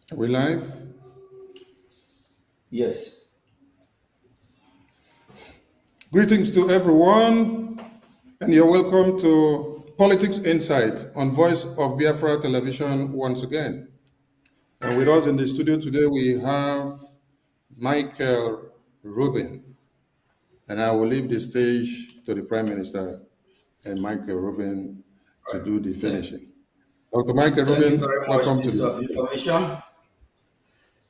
Are we live? Yes. Greetings to everyone, and you're welcome to Politics Insight on Voice of Biafra Television once again. And with us in the studio today, we have Michael Rubin. And I will leave the stage to the Prime Minister and Michael Rubin to do the Thank, finishing. Dr. Michael thank you Rubin, very much, welcome to Minister the of studio. Information.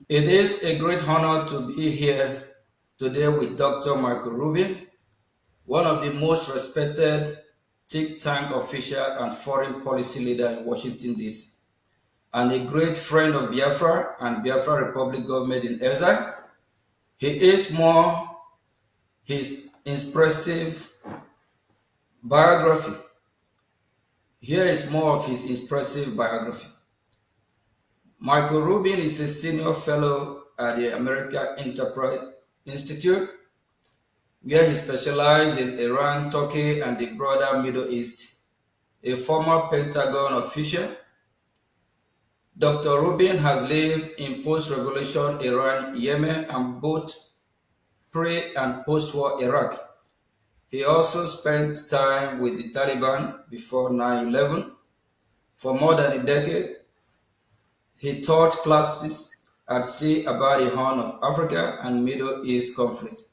It is a great honor to be here today with Dr. Michael Rubin, one of the most respected think tank official and foreign policy leader in Washington, D.C., and a great friend of Biafra and Biafra Republic government in exile. He is more his impressive biography. Here is more of his impressive biography. Michael Rubin is a senior fellow at the American Enterprise Institute, where he specialized in Iran, Turkey, and the broader Middle East. A former Pentagon official, Dr. Rubin has lived in post-revolution Iran, Yemen, and both pre- and post-war Iraq. He also spent time with the Taliban before 9/11. For more than a decade, he taught classes at sea about the Horn of Africa and Middle East conflict,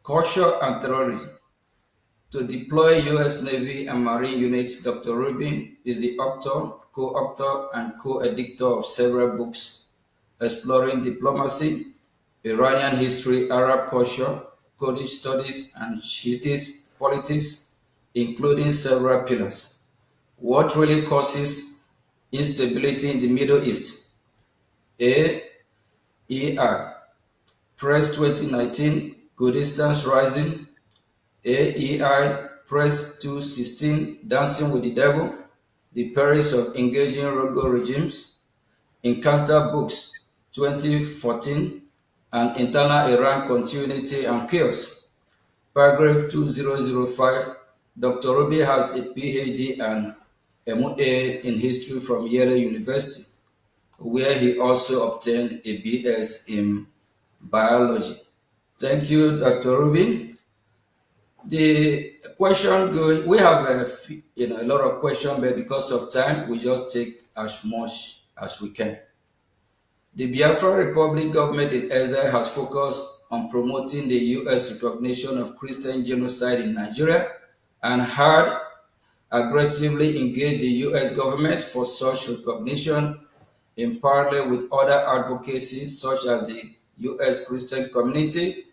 culture and terrorism. To deploy U.S. Navy and Marine units, Dr. Rubin is the author, co-author, and co-editor of several books exploring diplomacy, Iranian history, Arab culture, Kurdish studies, and Shiite politics, including several pillars. What really causes instability in the Middle East? A. EI. Press 2019, Kurdistan's Rising. AEI. Press 216, Dancing with the Devil, The Perils of Engaging Rogue Regimes. Encounter Books 2014, and Internal Iran Continuity and Chaos. Paragraph 2005, Dr. Ruby has a PhD and MA in history from Yale University, where he also obtained a BS in biology. Thank you, Dr. Rubin. The question go, we have a lot of questions, but because of time, we just take as much as we can. The Biafra Republic government in exile has focused on promoting the U.S. recognition of Christian genocide in Nigeria and had aggressively engaged the U.S. government for such recognition in parallel with other advocacy such as the U.S. Christian community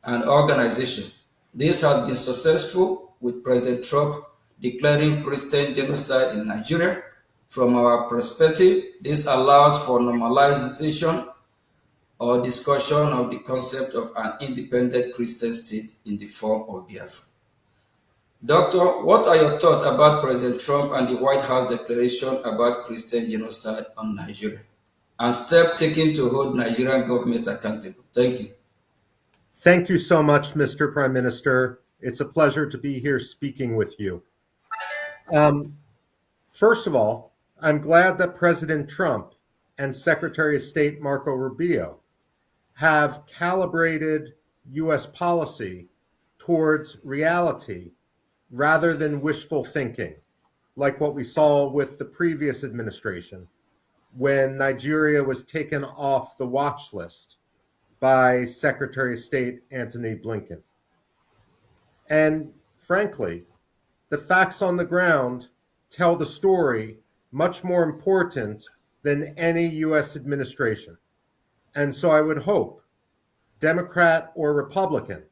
and organization. This has been successful with President Trump declaring Christian genocide in Nigeria. From our perspective, this allows for normalization or discussion of the concept of an independent Christian state in the form of Biafra. Doctor, what are your thoughts about President Trump and the White House declaration about Christian genocide on Nigeria and steps taken to hold Nigerian government accountable? Thank you. Thank you so much, Mr. Prime Minister. It's a pleasure to be here speaking with you. Um, First of all, I'm glad that President Trump and Secretary of State Marco Rubio have calibrated U.S. policy towards reality rather than wishful thinking, like what we saw with the previous administration when Nigeria was taken off the watch list by Secretary of State Antony Blinken. And frankly, the facts on the ground tell the story much more important than any US administration. And so I would hope, Democrat or Republican,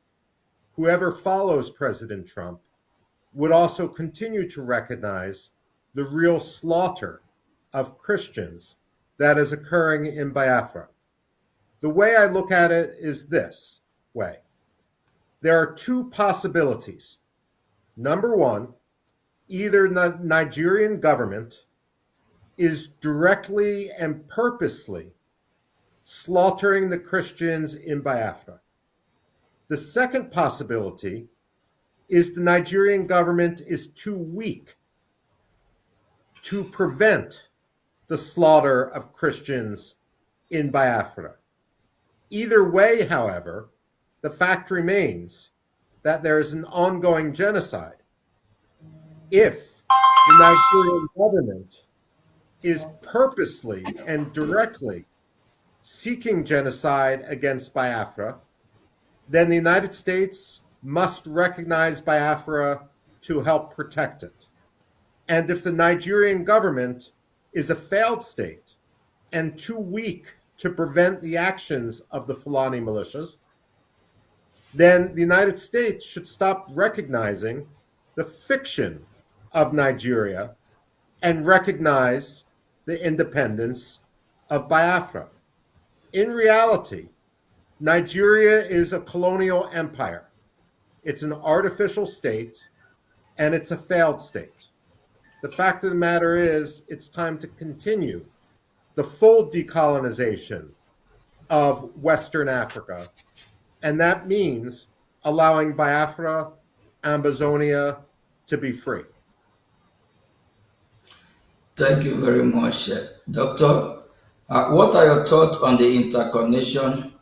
whoever follows President Trump, would also continue to recognize the real slaughter of Christians that is occurring in Biafra. The way I look at it is this way: there are two possibilities. Number one, either the Nigerian government is directly and purposely slaughtering the Christians in Biafra. The second possibility is the Nigerian government is too weak to prevent the slaughter of Christians in Biafra. Either way, however, the fact remains that there is an ongoing genocide. If the Nigerian government is purposely and directly seeking genocide against Biafra, then the United States must recognize Biafra to help protect it. And if the Nigerian government is a failed state and too weak to prevent the actions of the Fulani militias, then the United States should stop recognizing the fiction of Nigeria and recognize the independence of Biafra. In reality, Nigeria is a colonial empire. It's an artificial state, and it's a failed state. The fact of the matter is, it's time to continue the full decolonization of Western Africa, and that means allowing Biafra, Amazonia to be free. Thank you very much, Doctor. What are your thoughts on the interconnection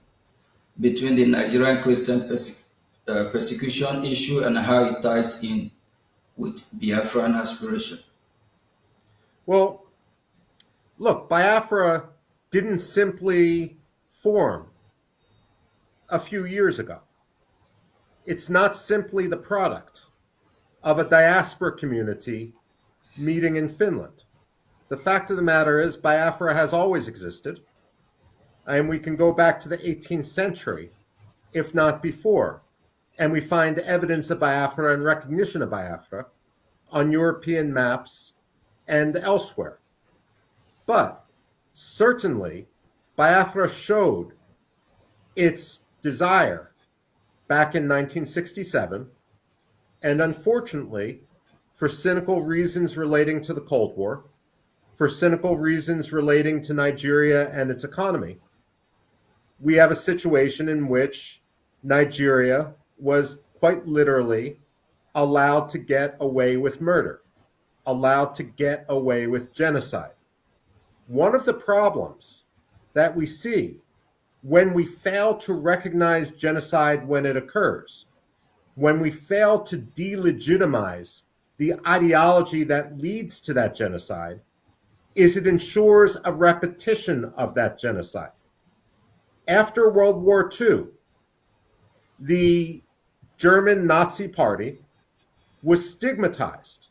between the Nigerian Christian persecution issue and how it ties in with Biafran aspiration? Well, look, Biafra didn't simply form a few years ago. It's not simply the product of a diaspora community meeting in Finland. The fact of the matter is, Biafra has always existed, and we can go back to the 18th century, if not before, and we find evidence of Biafra and recognition of Biafra on European maps and elsewhere. But certainly, Biafra showed its desire back in 1967, and unfortunately, for cynical reasons relating to the Cold War, for cynical reasons relating to Nigeria and its economy, we have a situation in which Nigeria was quite literally allowed to get away with murder, allowed to get away with genocide. One of the problems that we see when we fail to recognize genocide when it occurs, when we fail to delegitimize the ideology that leads to that genocide, is it ensures a repetition of that genocide. After World War II, the German Nazi Party was stigmatized,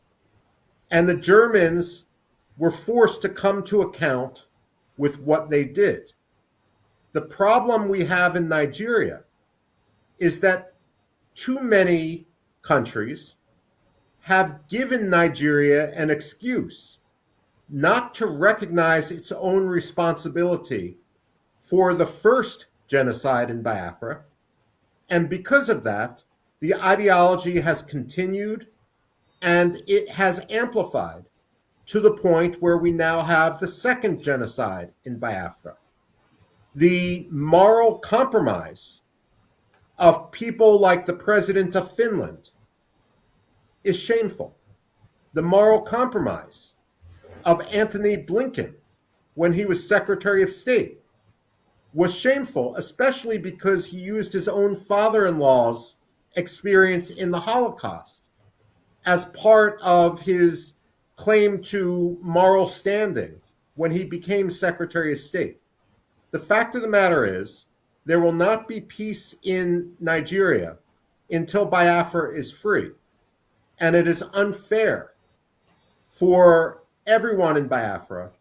and the Germans were forced to come to account with what they did. The problem we have in Nigeria is that too many countries have given Nigeria an excuse not to recognize its own responsibility for the first genocide in Biafra. And because of that, the ideology has continued and it has amplified to the point where we now have the second genocide in Biafra. The moral compromise of people like the president of Finland is shameful. The moral compromise of Anthony Blinken when he was Secretary of State was shameful, especially because he used his own father-in-law's experience in the Holocaust as part of his claim to moral standing when he became Secretary of State. The fact of the matter is, there will not be peace in Nigeria until Biafra is free. And it is unfair for everyone in Biafra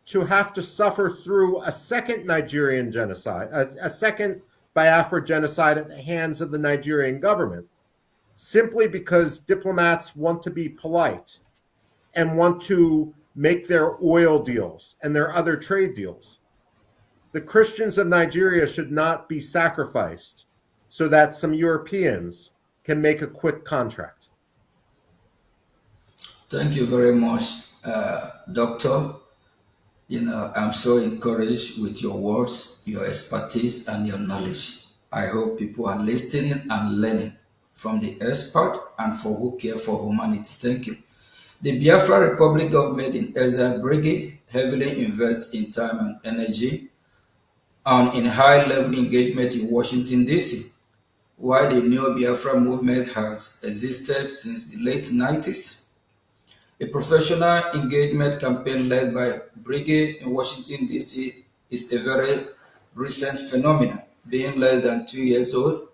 to have to suffer through a second Nigerian genocide, a second Biafra genocide at the hands of the Nigerian government, simply because diplomats want to be polite and want to make their oil deals and their other trade deals. The Christians of Nigeria should not be sacrificed so that some Europeans can make a quick contract. Thank you very much, Doctor. I'm so encouraged with your words, your expertise, and your knowledge. I hope people are listening and learning from the expert and for who care for humanity. Thank you. The Biafra Republic government in exile brigade heavily invests in time and energy and in high-level engagement in Washington, D.C. While the New Biafra movement has existed since the late 90s, a professional engagement campaign led by Brigade in Washington, D.C. is a very recent phenomenon, being less than 2 years old.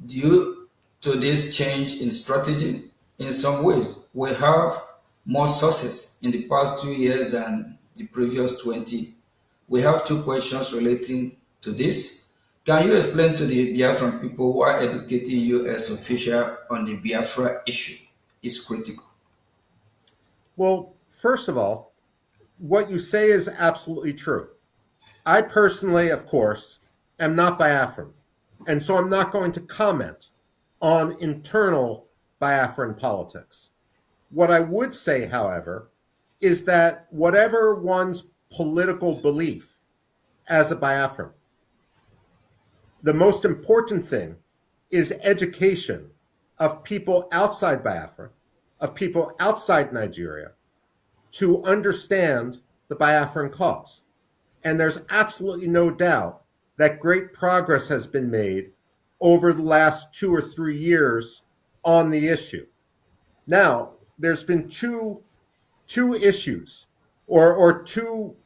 Due to this change in strategy, in some ways, we have more success in the past 2 years than the previous 20. We have two questions relating to this. Can you explain to the Biafran people why educating U.S. officials on the Biafra issue is critical? Well, first of all, what you say is absolutely true. I personally, of course, am not Biafran, and so I'm not going to comment on internal Biafran politics. What I would say, however, is that whatever one's political belief as a Biafran, the most important thing is education of people outside Biafra, of people outside Nigeria, to understand the Biafran cause. And there's absolutely no doubt that great progress has been made over the last 2 or 3 years on the issue. Now, there's been two issues or two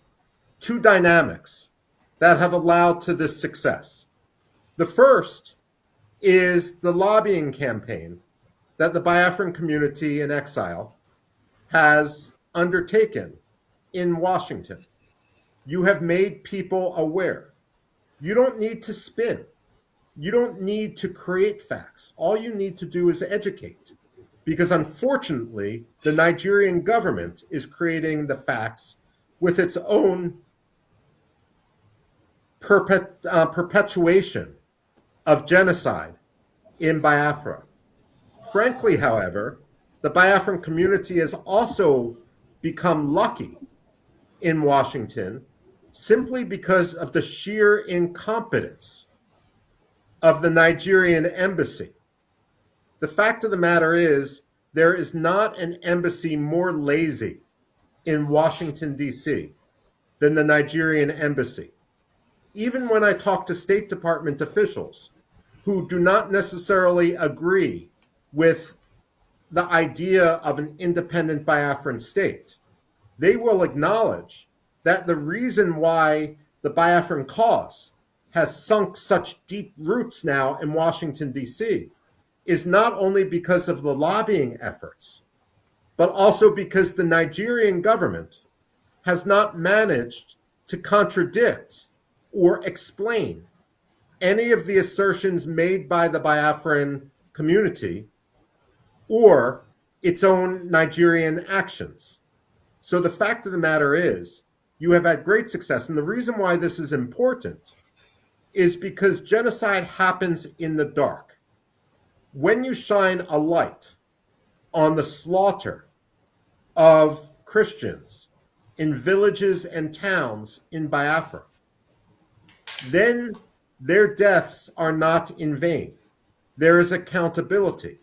dynamics that have allowed to this success. The first is the lobbying campaign that the Biafran community in exile has undertaken in Washington. You have made people aware. You don't need to spin. You don't need to create facts. All you need to do is educate. Because unfortunately, the Nigerian government is creating the facts with its own perpetuation of genocide in Biafra. Frankly, however, the Biafran community has also become lucky in Washington simply because of the sheer incompetence of the Nigerian embassy. The fact of the matter is, there is not an embassy more lazy in Washington, D.C. than the Nigerian embassy. Even when I talk to State Department officials who do not necessarily agree with the idea of an independent Biafran state, they will acknowledge that the reason why the Biafran cause has sunk such deep roots now in Washington, D.C., is not only because of the lobbying efforts, but also because the Nigerian government has not managed to contradict or explain any of the assertions made by the Biafran community or its own Nigerian actions. So the fact of the matter is, you have had great success. And the reason why this is important is because genocide happens in the dark. When you shine a light on the slaughter of Christians in villages and towns in Biafra, then their deaths are not in vain. There is accountability.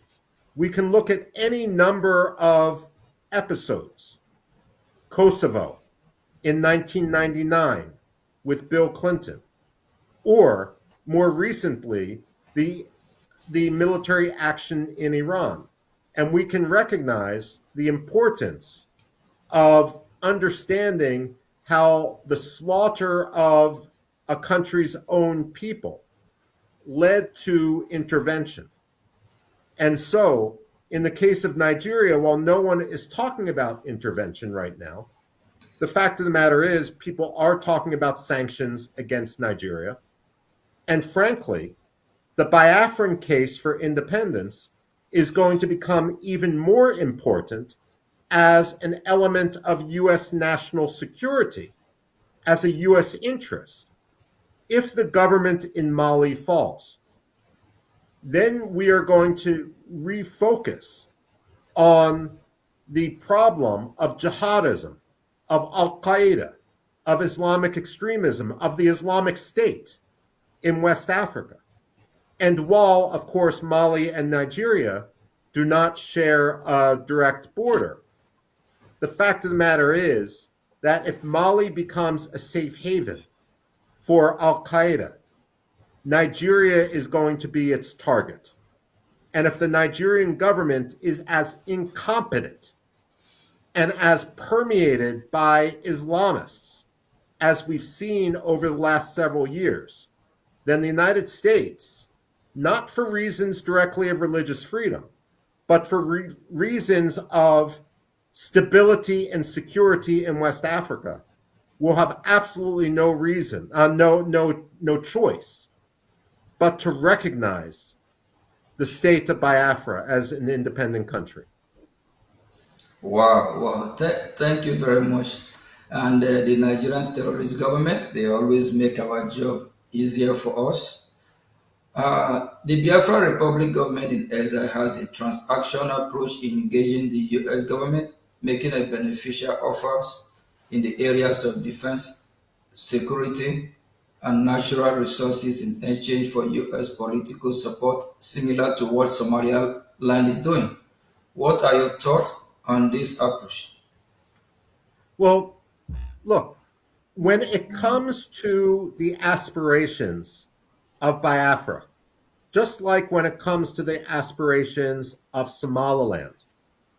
We can look at any number of episodes. Kosovo in 1999 with Bill Clinton, or more recently, the military action in Iran. And we can recognize the importance of understanding how the slaughter of a country's own people led to intervention. And so, in the case of Nigeria, while no one is talking about intervention right now, the fact of the matter is people are talking about sanctions against Nigeria. And frankly, the Biafran case for independence is going to become even more important as an element of U.S. national security, as a U.S. interest. If the government in Mali falls, then we are going to refocus on the problem of jihadism, of Al-Qaeda, of Islamic extremism, of the Islamic State in West Africa. And while, of course, Mali and Nigeria do not share a direct border, the fact of the matter is that if Mali becomes a safe haven for Al Qaeda, Nigeria is going to be its target. And if the Nigerian government is as incompetent and as permeated by Islamists as we've seen over the last several years, then the United States, not for reasons directly of religious freedom, but for reasons of stability and security in West Africa, will have absolutely no reason, no choice, but to recognize the state of Biafra as an independent country. Wow, wow. Thank you very much. And the Nigerian terrorist government, they always make our job easier for us. The Biafra Republic government in exile has a transactional approach in engaging the US government, making a beneficial offers in the areas of defense, security, and natural resources in exchange for US political support, similar to what Somaliland is doing. What are your thoughts on this approach? Well, look, when it comes to the aspirations of Biafra, just like when it comes to the aspirations of Somaliland,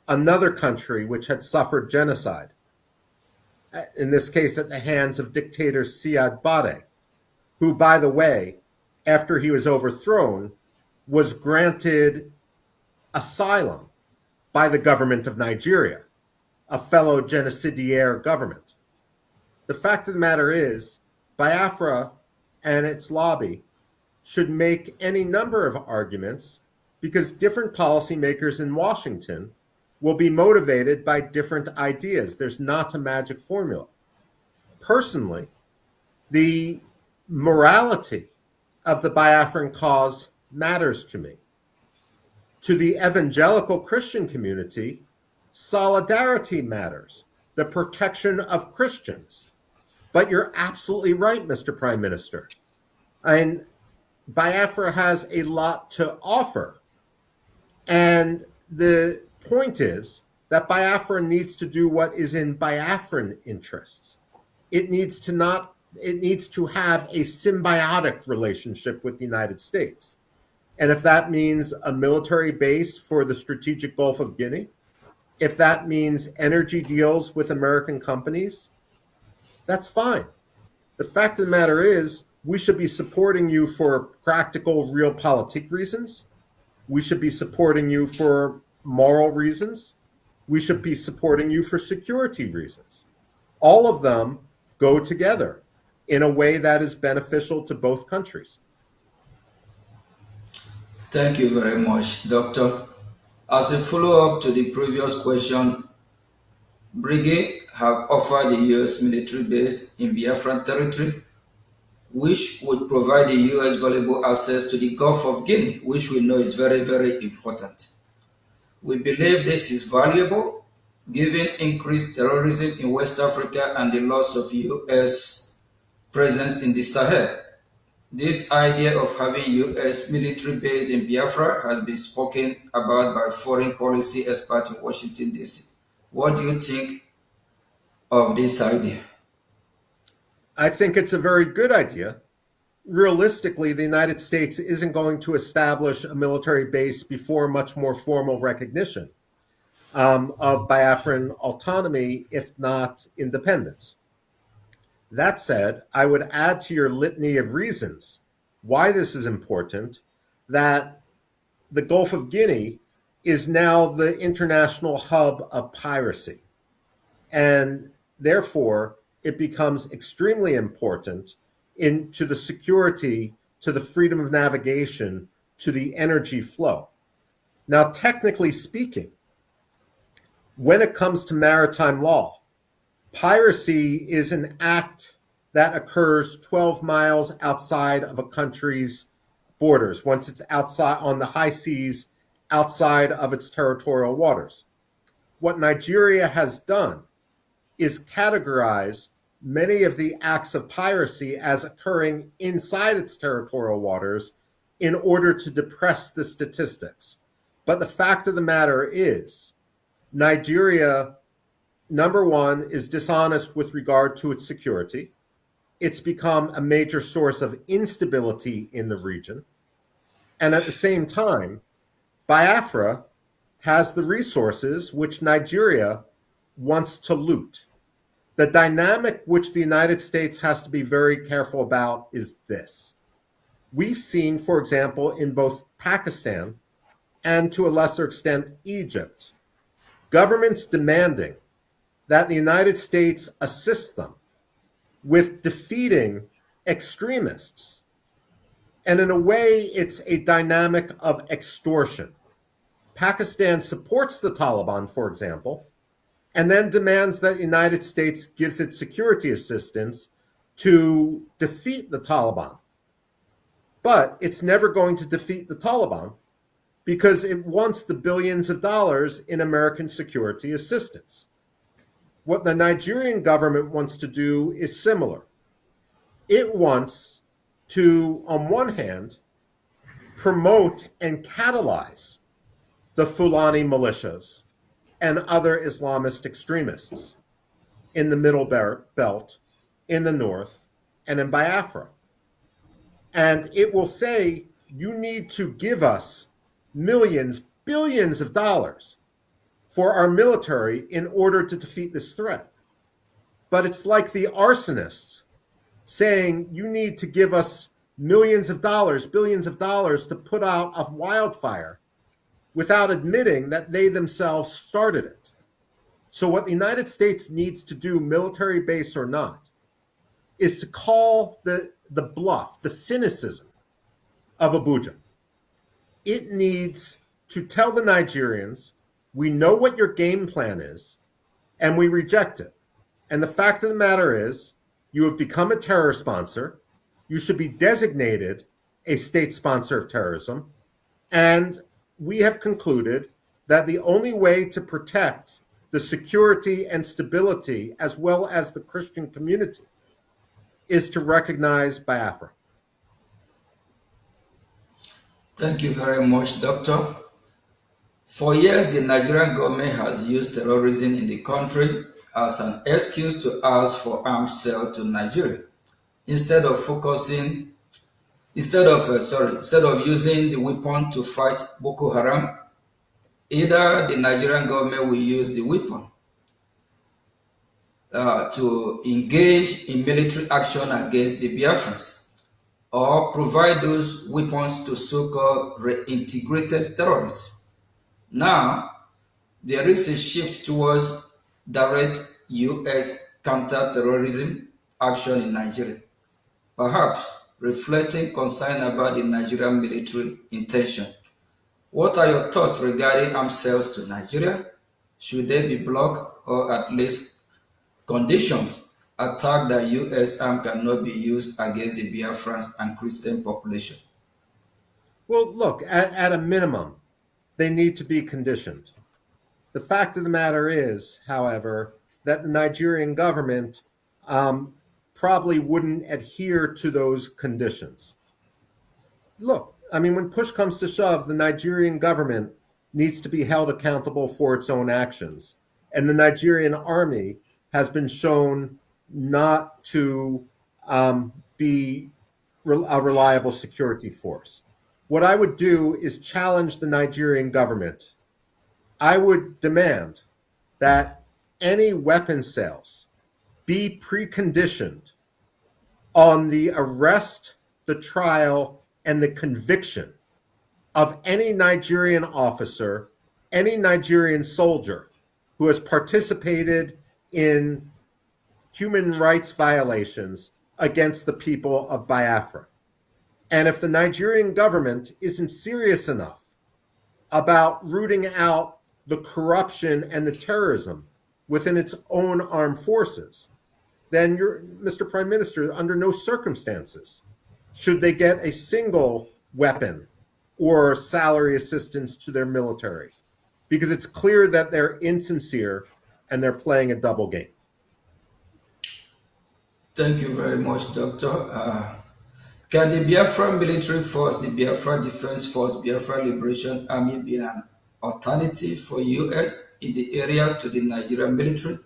another country which had suffered genocide, in this case at the hands of dictator Siad Barre, who, by the way, after he was overthrown, was granted asylum by the government of Nigeria, a fellow genocidaire government. The fact of the matter is, Biafra and its lobby should make any number of arguments because different policymakers in Washington will be motivated by different ideas. There's not a magic formula. Personally, the morality of the Biafran cause matters to me. To the evangelical Christian community, solidarity matters, the protection of Christians. But you're absolutely right, Mr. Prime Minister. And Biafra has a lot to offer. And the point is that Biafra needs to do what is in Biafran interests. It needs to have a symbiotic relationship with the United States. And if that means a military base for the strategic Gulf of Guinea, if that means energy deals with American companies, that's fine. The fact of the matter is, we should be supporting you for practical, realpolitik reasons. We should be supporting you for moral reasons. We should be supporting you for security reasons. All of them go together in a way that is beneficial to both countries. Thank you very much, Doctor. As a follow-up to the previous question, Brigade have offered the US military base in Biafran territory, which would provide the US valuable access to the Gulf of Guinea, which we know is very, very important. We believe this is valuable, given increased terrorism in West Africa and the loss of US presence in the Sahel. This idea of having US military base in Biafra has been spoken about by foreign policy experts in Washington, D.C. What do you think of this idea? I think it's a very good idea. Realistically, the United States isn't going to establish a military base before much more formal recognition of Biafran autonomy, if not independence. That said, I would add to your litany of reasons why this is important that the Gulf of Guinea is now the international hub of piracy. And therefore, it becomes extremely important to the security, to the freedom of navigation, to the energy flow. Now, technically speaking, when it comes to maritime law, piracy is an act that occurs 12 miles outside of a country's borders, once it's outside on the high seas, outside of its territorial waters. What Nigeria has done is categorize many of the acts of piracy as occurring inside its territorial waters in order to depress the statistics. But the fact of the matter is, Nigeria, number one, is dishonest with regard to its security. it's become a major source of instability in the region. And at the same time, Biafra has the resources which Nigeria wants to loot. The dynamic which the United States has to be very careful about is this. We've seen, for example, in both Pakistan and to a lesser extent Egypt, governments demanding that the United States assist them with defeating extremists. And in a way, it's a dynamic of extortion. Pakistan supports the Taliban, for example, and then demands that the United States gives its security assistance to defeat the Taliban. But it's never going to defeat the Taliban because it wants the billions of dollars in American security assistance. What the Nigerian government wants to do is similar. It wants to, on one hand, promote and catalyze the Fulani militias and other Islamist extremists in the Middle Belt, in the North, and in Biafra. And it will say, you need to give us millions, billions of dollars for our military in order to defeat this threat. But it's like the arsonists saying, you need to give us millions of dollars, billions of dollars to put out a wildfire without admitting that they themselves started it. So what the United States needs to do, military base or not, is to call the bluff, the cynicism of Abuja. It needs to tell the Nigerians, we know what your game plan is, and we reject it. And the fact of the matter is, you have become a terror sponsor. You should be designated a state sponsor of terrorism. And we have concluded that the only way to protect the security and stability, as well as the Christian community, is to recognize Biafra. Thank you very much, Doctor. For years, the Nigerian government has used terrorism in the country as an excuse to ask for arms sale to Nigeria. Instead of using the weapon to fight Boko Haram, either the Nigerian government will use the weapon to engage in military action against the Biafrans, or provide those weapons to so-called reintegrated terrorists. Now, there is a shift towards direct U.S. counter-terrorism action in Nigeria, perhaps reflecting concern about the Nigerian military intention. What are your thoughts regarding arms sales to Nigeria? Should they be blocked or at least conditions attack that U.S. arm cannot be used against the Biafrans and Christian population? Well, look, at a minimum, they need to be conditioned. The fact of the matter is, however, that the Nigerian government probably wouldn't adhere to those conditions. Look, I mean, when push comes to shove, the Nigerian government needs to be held accountable for its own actions. And the Nigerian army has been shown not to be a reliable security force. What I would do is challenge the Nigerian government. I would demand that any weapon sales be preconditioned on the arrest, the trial, and the conviction of any Nigerian officer, any Nigerian soldier who has participated in human rights violations against the people of Biafra. And if the Nigerian government isn't serious enough about rooting out the corruption and the terrorism within its own armed forces, then Mr. Prime Minister, under no circumstances should they get a single weapon or salary assistance to their military, because it's clear that they're insincere and they're playing a double game. Thank you very much, Doctor. Can the Biafra military force, the Biafra Defense Force, Biafra Liberation Army be an alternative for U.S. in the area to the Nigerian military,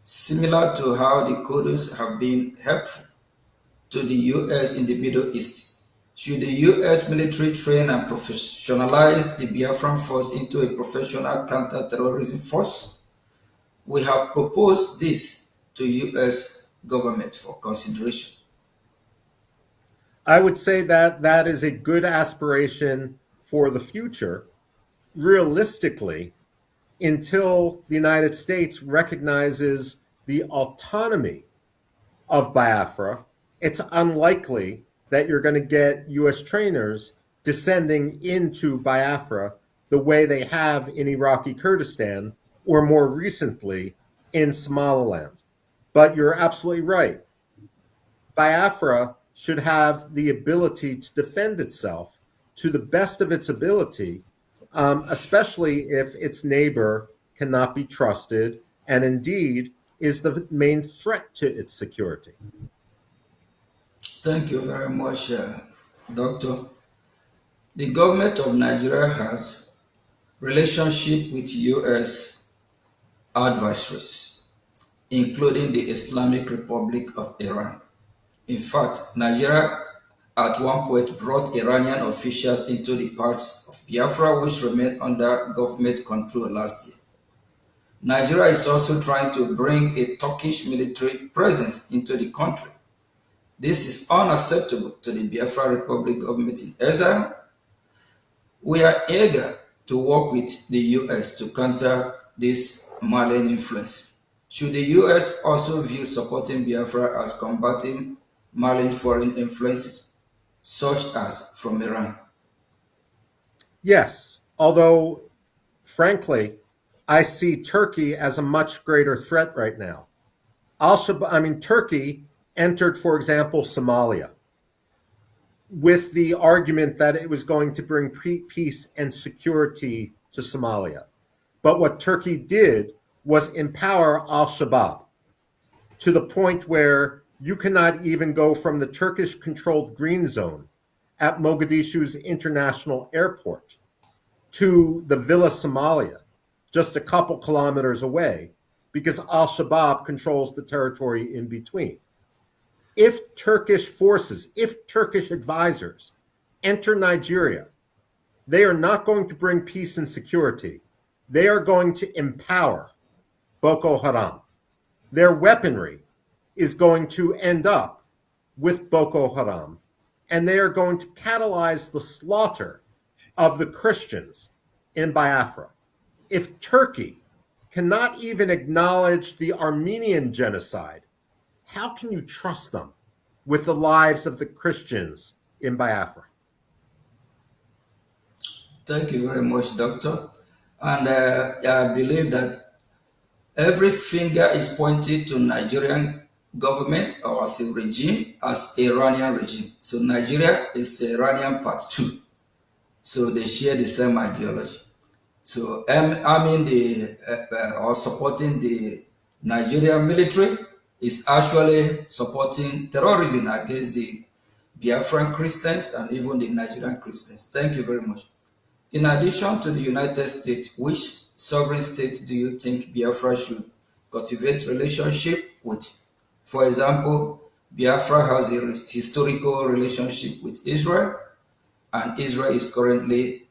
similar to how the Kudus have been helpful? to the U.S. in the Middle East. Should the U.S. military train and professionalize the Biafran force into a professional counter-terrorism force? We have proposed this to U.S. government for consideration. I would say that that is a good aspiration for the future. Realistically, until the United States recognizes the autonomy of Biafra, it's unlikely that you're going to get US trainers descending into Biafra the way they have in Iraqi Kurdistan or more recently in Somaliland. But you're absolutely right. Biafra should have the ability to defend itself to the best of its ability, especially if its neighbor cannot be trusted and indeed is the main threat to its security. Thank you very much, Doctor. The government of Nigeria has relationship with U.S. adversaries, including the Islamic Republic of Iran. In fact, Nigeria at one point brought Iranian officials into the parts of Biafra which remained under government control last year. Nigeria is also trying to bring a Turkish military presence into the country. This is unacceptable to the Biafra Republic government in exile. We are eager to work with the US to counter this malign influence. Should the US also view supporting Biafra as combating malign foreign influences, such as from Iran? Yes, although frankly, I see Turkey as a much greater threat right now. Turkey entered, for example, Somalia with the argument that it was going to bring peace and security to Somalia. But what Turkey did was empower al-Shabaab to the point where you cannot even go from the Turkish-controlled green zone at Mogadishu's international airport to the Villa Somalia, just a couple kilometers away, because al-Shabaab controls the territory in between. If Turkish forces, if Turkish advisors enter Nigeria, they are not going to bring peace and security. They are going to empower Boko Haram. Their weaponry is going to end up with Boko Haram, and they are going to catalyze the slaughter of the Christians in Biafra. If Turkey cannot even acknowledge the Armenian genocide, how can you trust them with the lives of the Christians in Biafra? Thank you very much, Doctor. And I believe that every finger is pointed to Nigerian government or as a regime, as Iranian regime. So Nigeria is Iranian part two. So they share the same ideology. So arming or supporting the Nigerian military is actually supporting terrorism against the Biafran Christians and even the Nigerian Christians. Thank you very much. In addition to the United States, which sovereign state do you think Biafra should cultivate relationship with? For example, Biafra has a historical relationship with Israel, and Israel is currently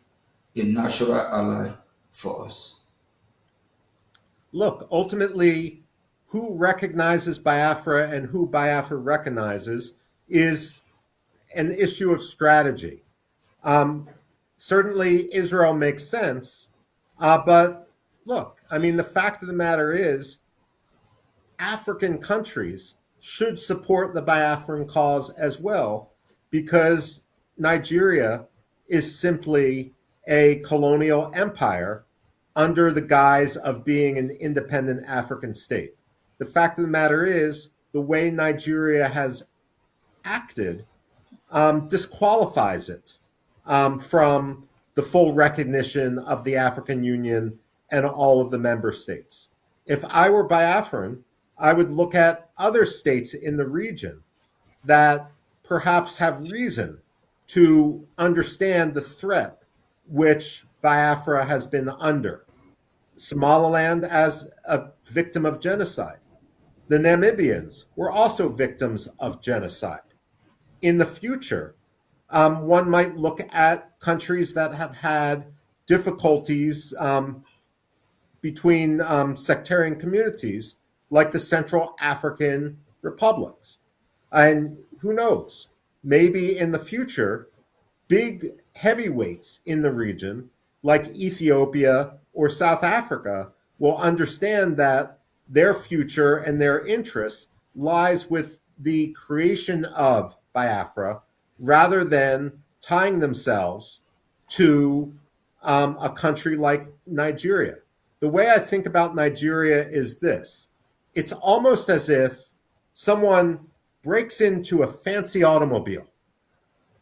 a natural ally for us. Look, ultimately, who recognizes Biafra and who Biafra recognizes is an issue of strategy. Certainly, Israel makes sense, but look, the fact of the matter is, African countries should support the Biafran cause as well, because Nigeria is simply a colonial empire under the guise of being an independent African state. The fact of the matter is, the way Nigeria has acted disqualifies it from the full recognition of the African Union and all of the member states. If I were Biafran, I would look at other states in the region that perhaps have reason to understand the threat which Biafra has been under. Somaliland as a victim of genocide. The Namibians were also victims of genocide. in the future, one might look at countries that have had difficulties between sectarian communities, like the Central African republics. And who knows, maybe in the future, big heavyweights in the region, like Ethiopia or South Africa, will understand that their future and their interest lies with the creation of Biafra rather than tying themselves to a country like Nigeria. The way I think about Nigeria is this: it's almost as if someone breaks into a fancy automobile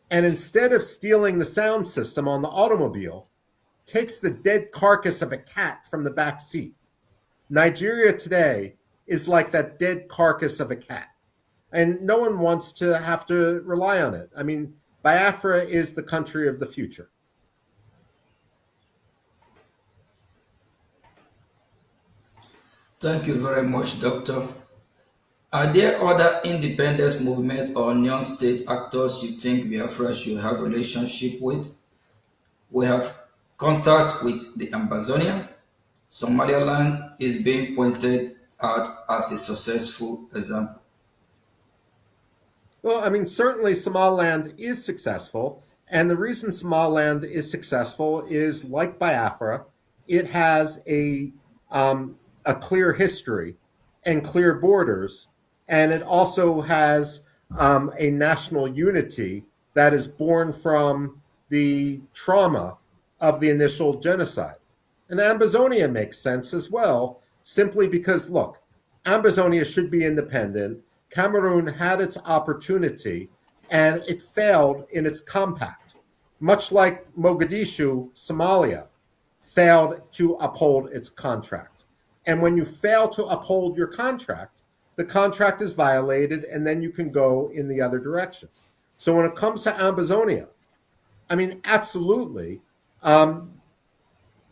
and instead of stealing the sound system on the automobile, takes the dead carcass of a cat from the back seat. Nigeria today is like that dead carcass of a cat, and no one wants to have to rely on it. I mean, Biafra is the country of the future. Thank you very much, Doctor. Are there other independence movement or non-state actors you think Biafra should have relationship with? We have contact with the Ambazonia. Somaliland is being pointed out as a successful example. Well, I mean, certainly Somaliland is successful. And the reason Somaliland is successful is, like Biafra, it has a clear history and clear borders. And it also has a national unity that is born from the trauma of the initial genocide. And Ambazonia makes sense as well, simply because, look, Ambazonia should be independent. Cameroon had its opportunity and it failed in its compact, much like Mogadishu, Somalia, failed to uphold its contract. And when you fail to uphold your contract, the contract is violated and then you can go in the other direction. So when it comes to Ambazonia, I mean, absolutely,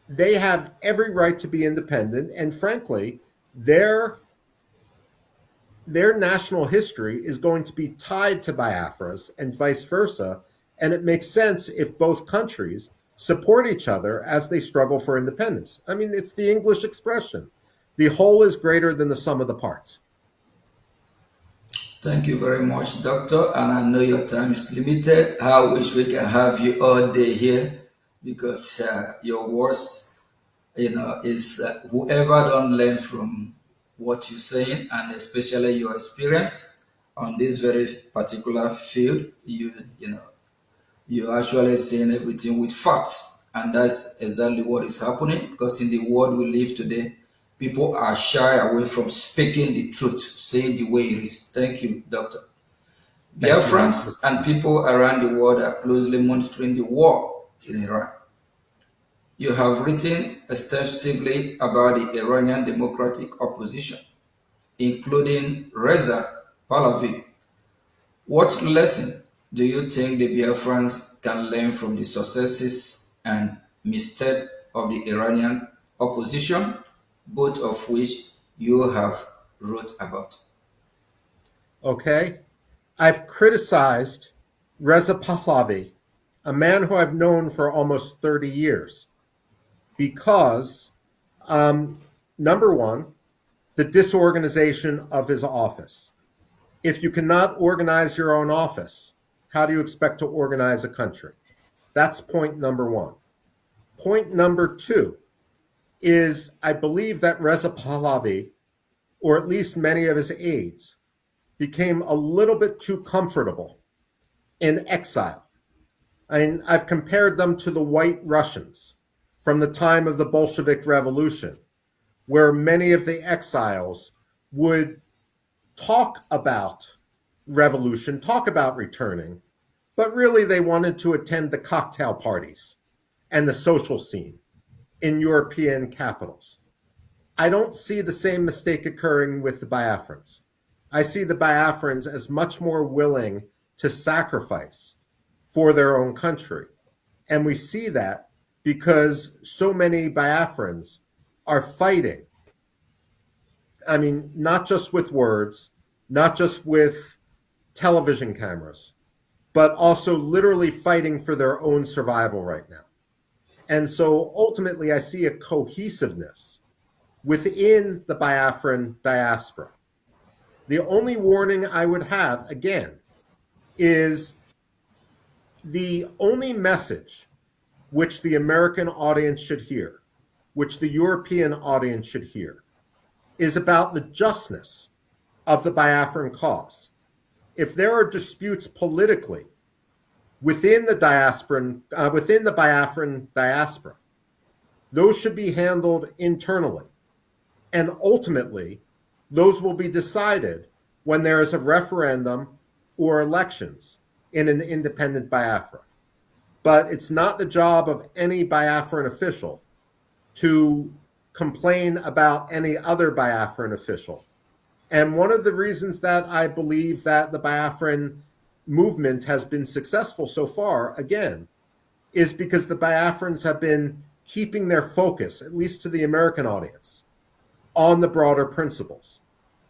they have every right to be independent. And frankly, their national history is going to be tied to Biafra's and vice versa. And it makes sense if both countries support each other as they struggle for independence. I mean, it's the English expression: the whole is greater than the sum of the parts. Thank you very much, Doctor. And I know your time is limited. I wish we can have you all day here because your words, is whoever don't learn from what you're saying and especially your experience on this very particular field, you're actually saying everything with facts, and that's exactly what is happening because in the world we live today, people are shy away from speaking the truth, saying the way it is. Thank you, Doctor. Biafrans and people around the world are closely monitoring the war in Iran. You have written extensively about the Iranian democratic opposition, including Reza Pahlavi. What lesson do you think the Biafrans can learn from the successes and missteps of the Iranian opposition, both of which you have wrote about? Okay. I've criticized Reza Pahlavi, a man who I've known for almost 30 years, because, number one, the disorganization of his office. If you cannot organize your own office, how do you expect to organize a country? That's point number one. Point number two is I believe that Reza Pahlavi, or at least many of his aides, became a little bit too comfortable in exile. And I've compared them to the White Russians from the time of the Bolshevik Revolution, where many of the exiles would talk about revolution, talk about returning, but really they wanted to attend the cocktail parties and the social scene in European capitals. I don't see the same mistake occurring with the Biafrans. I see the Biafrans as much more willing to sacrifice for their own country. And we see that because so many Biafrans are fighting. I mean, not just with words, not just with television cameras, but also literally fighting for their own survival right now. And so ultimately, I see a cohesiveness within the Biafran diaspora. The only warning I would have, again, is the only message which the American audience should hear, which the European audience should hear, is about the justness of the Biafran cause. If there are disputes politically within the Biafran diaspora, those should be handled internally. And ultimately, those will be decided when there is a referendum or elections in an independent Biafra. But it's not the job of any Biafran official to complain about any other Biafran official. And one of the reasons that I believe that the Biafran movement has been successful so far, again, is because the Biafrans have been keeping their focus, at least to the American audience, on the broader principles.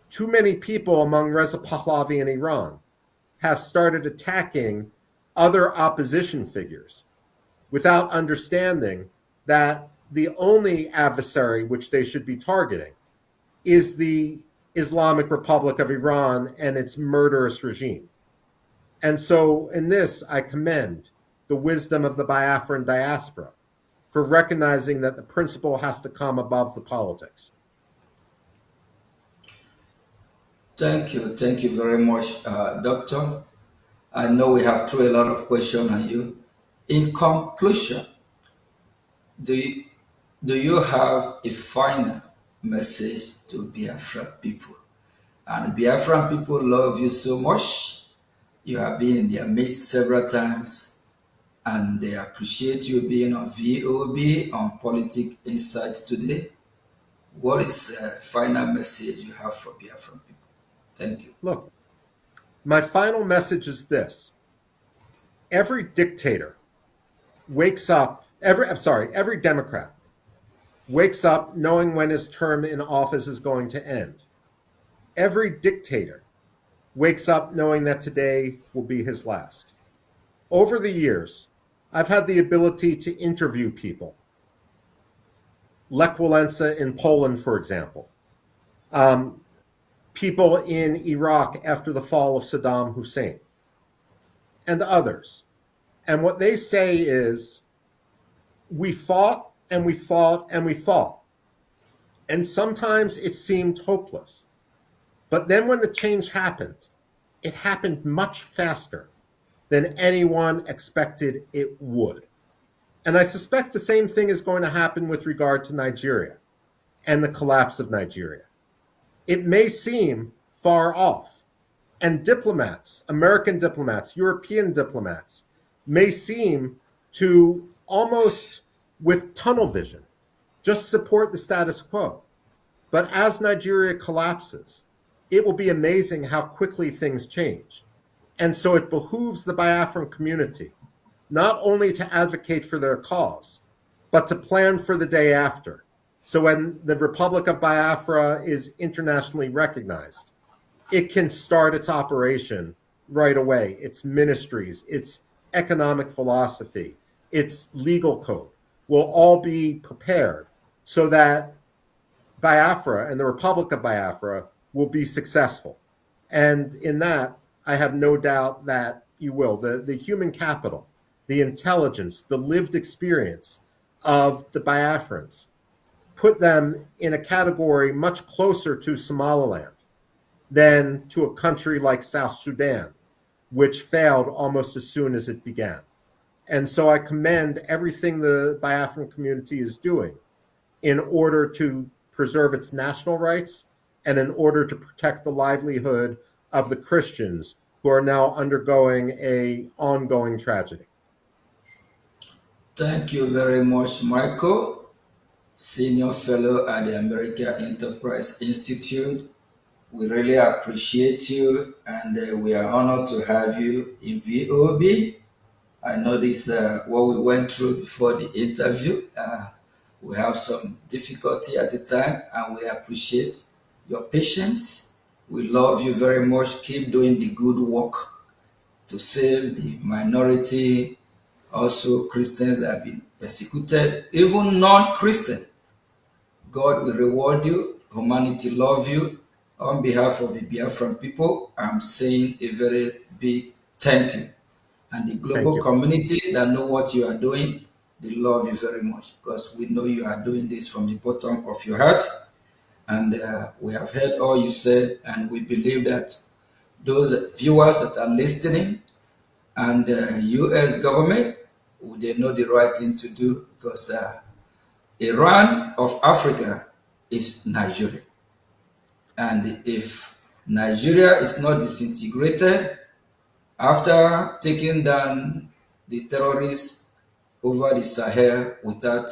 Too many people among Reza Pahlavi in Iran have started attacking other opposition figures without understanding that the only adversary which they should be targeting is the Islamic Republic of Iran and its murderous regime. And so in this, I commend the wisdom of the Biafran diaspora for recognizing that the principle has to come above the politics. Thank you. Thank you very much, Doctor. I know we have thrown a lot of questions on you. In conclusion, do you, do you have a final message to Biafra people? And Biafran people love you so much. You have been in their midst several times, and they appreciate you being on VOB on Politic Insight today. What is the final message you have for Biafran people? Thank you. Look, my final message is this. Every dictator wakes up, every Democrat wakes up knowing when his term in office is going to end. Every dictator wakes up knowing that today will be his last. Over the years, I've had the ability to interview people. Lech Walesa in Poland, for example. People in Iraq after the fall of Saddam Hussein, and others. And what they say is, we fought and we fought and we fought. And sometimes it seemed hopeless. But then when the change happened, it happened much faster than anyone expected it would. And I suspect the same thing is going to happen with regard to Nigeria and the collapse of Nigeria. It may seem far off, and diplomats, American diplomats, European diplomats, may seem to almost with tunnel vision just support the status quo. But as Nigeria collapses, it will be amazing how quickly things change. And so it behooves the Biafran community not only to advocate for their cause, but to plan for the day after. So when the Republic of Biafra is internationally recognized, it can start its operation right away. Its ministries, its economic philosophy, its legal code will all be prepared so that Biafra and the Republic of Biafra will be successful. And in that, I have no doubt that you will. The human capital, the intelligence, the lived experience of the Biafrans put them in a category much closer to Somaliland than to a country like South Sudan, which failed almost as soon as it began. And so I commend everything the Biafran community is doing in order to preserve its national rights and in order to protect the livelihood of the Christians who are now undergoing an ongoing tragedy. Thank you very much, Michael, Senior Fellow at the American Enterprise Institute. We really appreciate you, and we are honored to have you in VOB. I know this what we went through before the interview. We have some difficulty at the time, and we appreciate your patience. We love you very much. Keep doing the good work. to save the minority, also Christians that have been persecuted, even non-Christian. God will reward you. Humanity love you. On behalf of the Biafran people, I'm saying a very big thank you. And the Thank global you. community that know what you are doing, they love you very much because we know you are doing this from the bottom of your heart. And we have heard all you said, and we believe that those viewers that are listening and U.S. government, they know the right thing to do because Iran of Africa is Nigeria. And if Nigeria is not disintegrated after taking down the terrorists over the Sahel without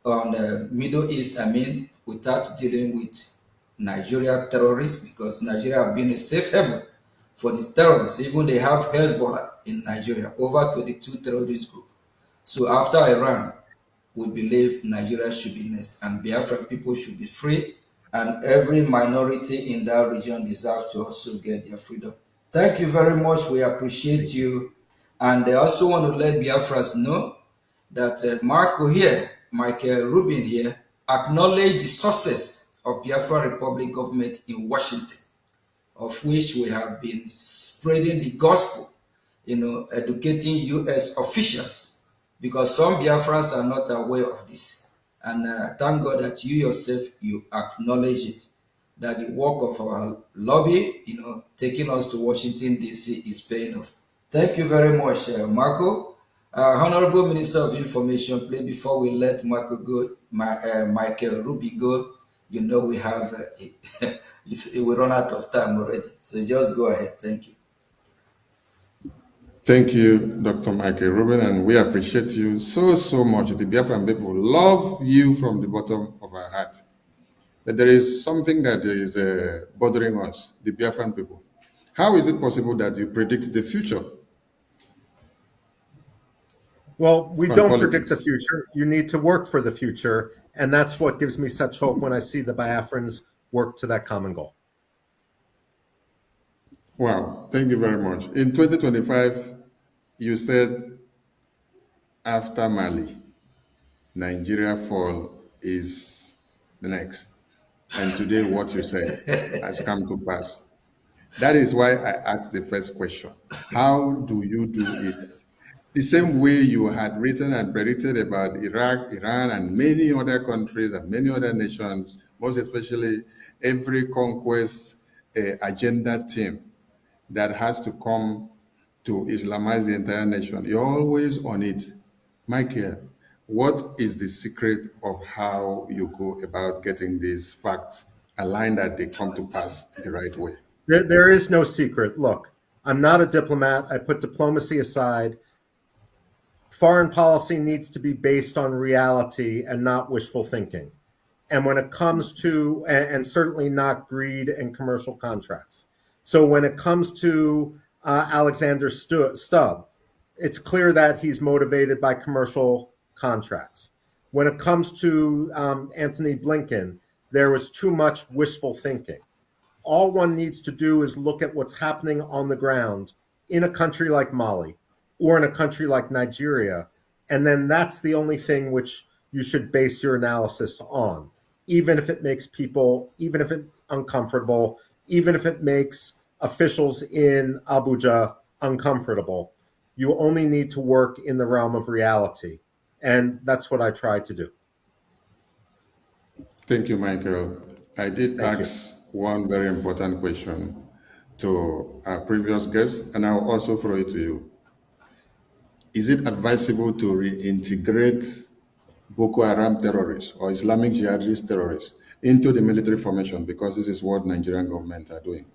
on the Middle East, I mean, without dealing with Nigeria terrorists, because Nigeria have been a safe haven for the terrorists. Even they have Hezbollah in Nigeria, over 22 terrorist groups. So after Iran, we believe Nigeria should be next, and Biafran people should be free, and every minority in that region deserves to also get their freedom. Thank you very much. We appreciate you. And I also want to let Biafrans know that Marco here, Michael Rubin here, acknowledged the success of Biafra Republic government in Washington, of which we have been spreading the gospel, educating U.S. officials, because some Biafrans are not aware of this. And thank God that you yourself, you acknowledge it, that the work of our lobby, taking us to Washington, D.C. is paying off. Thank you very much, Marco. Honorable Minister of Information, please, before we let Marco go, Michael Rubin go, we have, we run out of time already. So just go ahead. Thank you. Thank you, Dr. Michael Rubin, and we appreciate you so, so much. The Biafran people love you from the bottom of our heart. But there is something that is bothering us, the Biafran people. How is it possible that you predict the future Well, we on don't predict the politics? future. You need to work for the future. And that's what gives me such hope when I see the Biafrans work to that common goal. Wow, thank you very much. In 2025, you said after Mali, Nigeria fall is the next. And today, what you said has come to pass. That is why I asked the first question. How do you do it? The same way you had written and predicted about Iraq, Iran, and many other countries and many other nations, most especially every conquest agenda team that has to come to Islamize the entire nation. You're always on it. Michael, what is the secret of how you go about getting these facts aligned that they come to pass the right way? There is no secret. Look, I'm not a diplomat. I put diplomacy aside. Foreign policy needs to be based on reality and not wishful thinking. And when it comes to, and certainly not greed and commercial contracts. So when it comes to Alexander Stubb, it's clear that he's motivated by commercial contracts. When it comes to Anthony Blinken, there was too much wishful thinking. All one needs to do is look at what's happening on the ground in a country like Mali or in a country like Nigeria. And then that's the only thing which you should base your analysis on, even if it makes people, even if it's uncomfortable, even if it makes officials in Abuja uncomfortable. You only need to work in the realm of reality. And that's what I try to do. Thank you, Michael. I did Thank you. ask one very important question to our previous guest, and I'll also throw it to you. Is it advisable to reintegrate Boko Haram terrorists or Islamic jihadist terrorists into the military formation, because this is what Nigerian government are doing?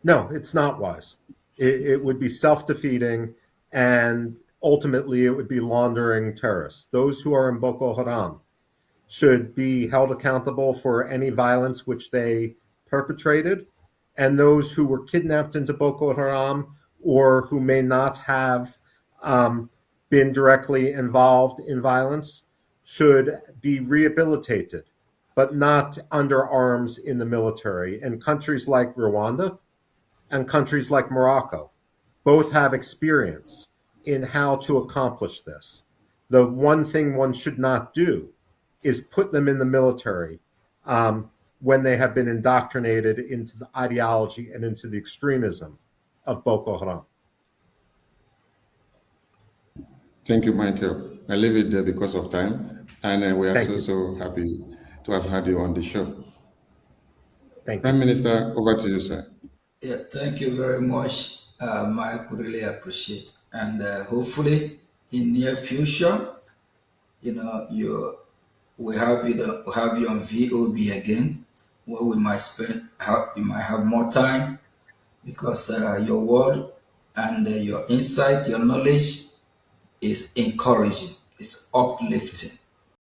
No, it's not wise. It would be self-defeating, and ultimately it would be laundering terrorists. Those who are in Boko Haram should be held accountable for any violence which they perpetrated, and those who were kidnapped into Boko Haram or who may not have been directly involved in violence should be rehabilitated, but not under arms in the military. In countries like Rwanda and countries like Morocco, both have experience in how to accomplish this. The one thing one should not do is put them in the military when they have been indoctrinated into the ideology and into the extremism of Boko Haram. Thank you, Michael. I leave it there because of time, and we are Thank so, you. so happy to have had you on the show. Thank Prime you. Minister, over to you, sir. Yeah, thank you very much, Mike. Really appreciate, and hopefully in near future, we have you on VOB again, where we might you might have more time because your word and your insight, your knowledge is encouraging, it's uplifting.